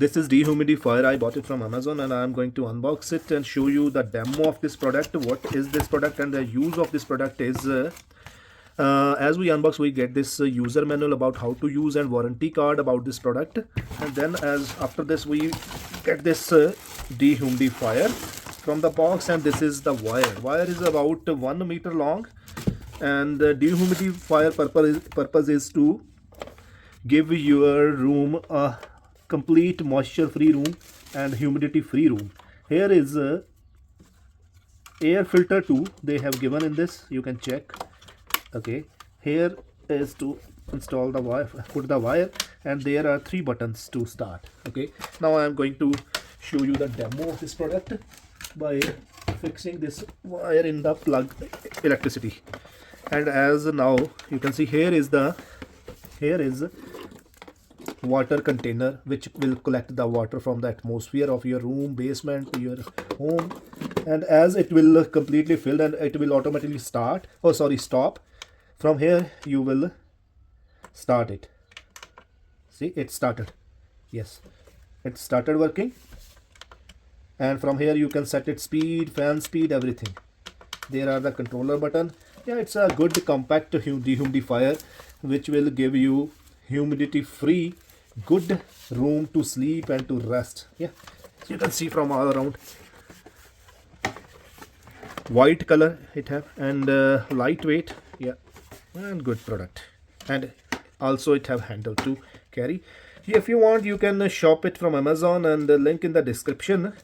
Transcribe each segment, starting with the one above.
This is dehumidifier. I bought it from Amazon and I'm going to unbox it and show you the demo of this product. What is this product and the use of this product is as we unbox, we get this user manual about how to use and warranty card about this product, and then after this we get this dehumidifier from the box, and this is the wire is about 1 meter long, and the dehumidifier purpose is to give your room a complete moisture free room and humidity free room. Here is air filter 2 they have given in this, you can check. Okay, here is to install the wire, put the wire, and there are 3 buttons to start. Okay, now I am going to show you the demo of this product by fixing this wire in the plug electricity. And as now you can see, here is water container which will collect the water from the atmosphere of your room, basement, your home, and as it will completely fill and it will automatically stop. From here you will start it. See, it started. Yes, it started working, and from here you can set its speed, fan speed, everything. There are the controller button. Yeah, it's a good compact dehumidifier which will give you humidity free good room to sleep and to rest. Yeah, you can see from all around. White color it have, and lightweight. Yeah, and good product, and also it have handle to carry. If you want, you can shop it from Amazon, and the link in the description,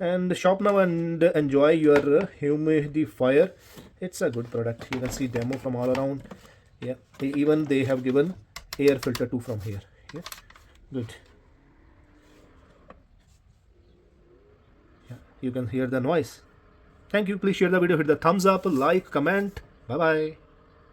and shop now and enjoy your humidifier. It's a good product. You can see demo from all around. Yeah, even they have given air filter 2 from here. Yeah, good. Yeah, you can hear the noise. Thank you. Please share the video, hit the thumbs up, like, comment. Bye bye.